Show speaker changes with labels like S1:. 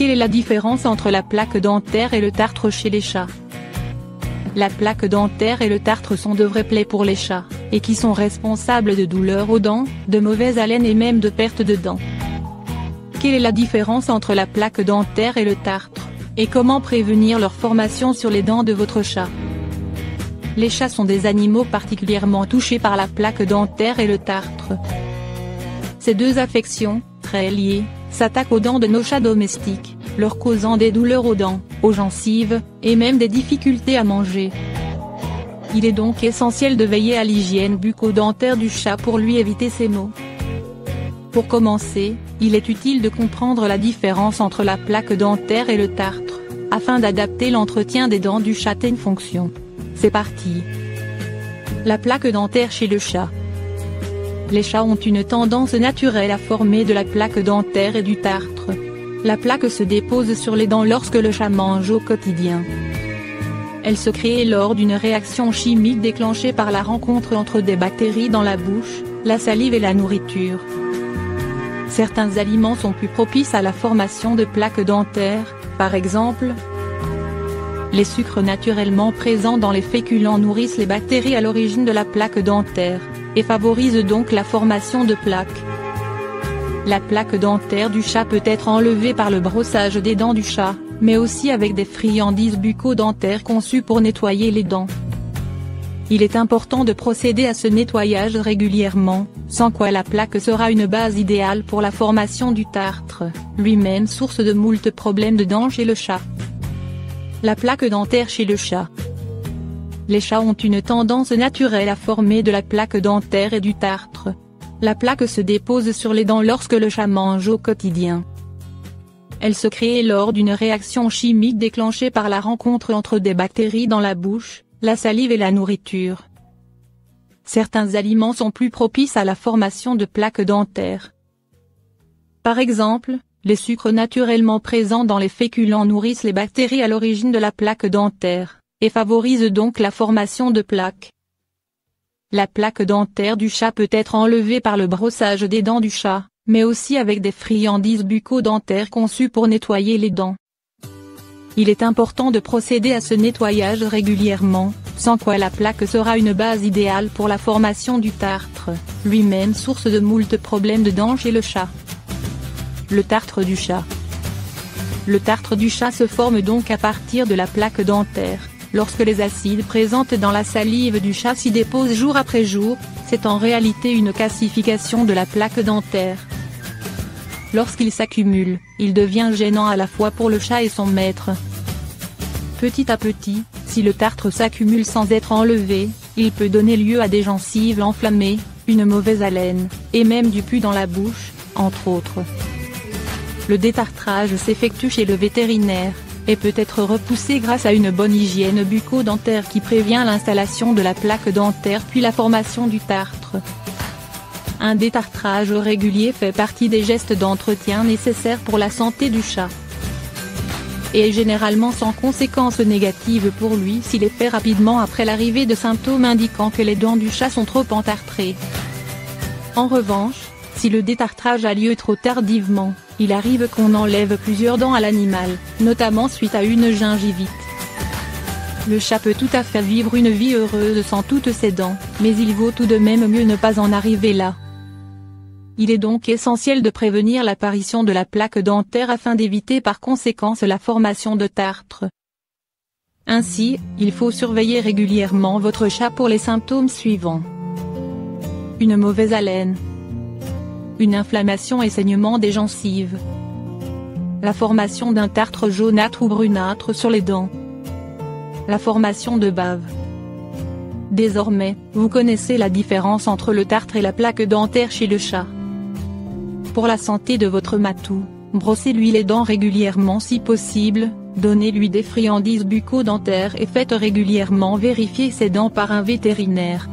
S1: Quelle est la différence entre la plaque dentaire et le tartre chez les chats? La plaque dentaire et le tartre sont de vraies plaies pour les chats, et qui sont responsables de douleurs aux dents, de mauvaise haleine et même de perte de dents. Quelle est la différence entre la plaque dentaire et le tartre, et comment prévenir leur formation sur les dents de votre chat? Les chats sont des animaux particulièrement touchés par la plaque dentaire et le tartre. Ces deux affections, très liées, s'attaquent aux dents de nos chats domestiques, leur causant des douleurs aux dents, aux gencives, et même des difficultés à manger. Il est donc essentiel de veiller à l'hygiène bucco-dentaire du chat pour lui éviter ces maux. Pour commencer, il est utile de comprendre la différence entre la plaque dentaire et le tartre, afin d'adapter l'entretien des dents du chat à une fonction. C'est parti. La plaque dentaire chez le chat. Les chats ont une tendance naturelle à former de la plaque dentaire et du tartre. La plaque se dépose sur les dents lorsque le chat mange au quotidien. Elle se crée lors d'une réaction chimique déclenchée par la rencontre entre des bactéries dans la bouche, la salive et la nourriture. Certains aliments sont plus propices à la formation de plaques dentaires, par exemple, les sucres naturellement présents dans les féculents nourrissent les bactéries à l'origine de la plaque dentaire, et favorisent donc la formation de plaques. La plaque dentaire du chat peut être enlevée par le brossage des dents du chat, mais aussi avec des friandises bucco-dentaires conçues pour nettoyer les dents. Il est important de procéder à ce nettoyage régulièrement, sans quoi la plaque sera une base idéale pour la formation du tartre, lui-même source de moult problèmes de dents chez le chat. La plaque dentaire chez le chat. Les chats ont une tendance naturelle à former de la plaque dentaire et du tartre. La plaque se dépose sur les dents lorsque le chat mange au quotidien. Elle se crée lors d'une réaction chimique déclenchée par la rencontre entre des bactéries dans la bouche, la salive et la nourriture. Certains aliments sont plus propices à la formation de plaques dentaires. Par exemple, les sucres naturellement présents dans les féculents nourrissent les bactéries à l'origine de la plaque dentaire, et favorisent donc la formation de plaques. La plaque dentaire du chat peut être enlevée par le brossage des dents du chat, mais aussi avec des friandises bucco-dentaires conçues pour nettoyer les dents. Il est important de procéder à ce nettoyage régulièrement, sans quoi la plaque sera une base idéale pour la formation du tartre, lui-même source de moult problèmes de dents chez le chat. Le tartre du chat. Le tartre du chat se forme donc à partir de la plaque dentaire. Lorsque les acides présents dans la salive du chat s'y déposent jour après jour, c'est en réalité une calcification de la plaque dentaire. Lorsqu'il s'accumule, il devient gênant à la fois pour le chat et son maître. Petit à petit, si le tartre s'accumule sans être enlevé, il peut donner lieu à des gencives enflammées, une mauvaise haleine, et même du pus dans la bouche, entre autres. Le détartrage s'effectue chez le vétérinaire, et peut être repoussé grâce à une bonne hygiène bucco-dentaire qui prévient l'installation de la plaque dentaire puis la formation du tartre. Un détartrage régulier fait partie des gestes d'entretien nécessaires pour la santé du chat. Et est généralement sans conséquences négatives pour lui s'il est fait rapidement après l'arrivée de symptômes indiquant que les dents du chat sont trop entartrées. En revanche, si le détartrage a lieu trop tardivement, il arrive qu'on enlève plusieurs dents à l'animal, notamment suite à une gingivite. Le chat peut tout à fait vivre une vie heureuse sans toutes ses dents, mais il vaut tout de même mieux ne pas en arriver là. Il est donc essentiel de prévenir l'apparition de la plaque dentaire afin d'éviter par conséquence la formation de tartre. Ainsi, il faut surveiller régulièrement votre chat pour les symptômes suivants. Une mauvaise haleine. Une inflammation et saignement des gencives. La formation d'un tartre jaunâtre ou brunâtre sur les dents. La formation de bave. Désormais, vous connaissez la différence entre le tartre et la plaque dentaire chez le chat. Pour la santé de votre matou, brossez-lui les dents régulièrement si possible, donnez-lui des friandises bucco-dentaires et faites régulièrement vérifier ses dents par un vétérinaire.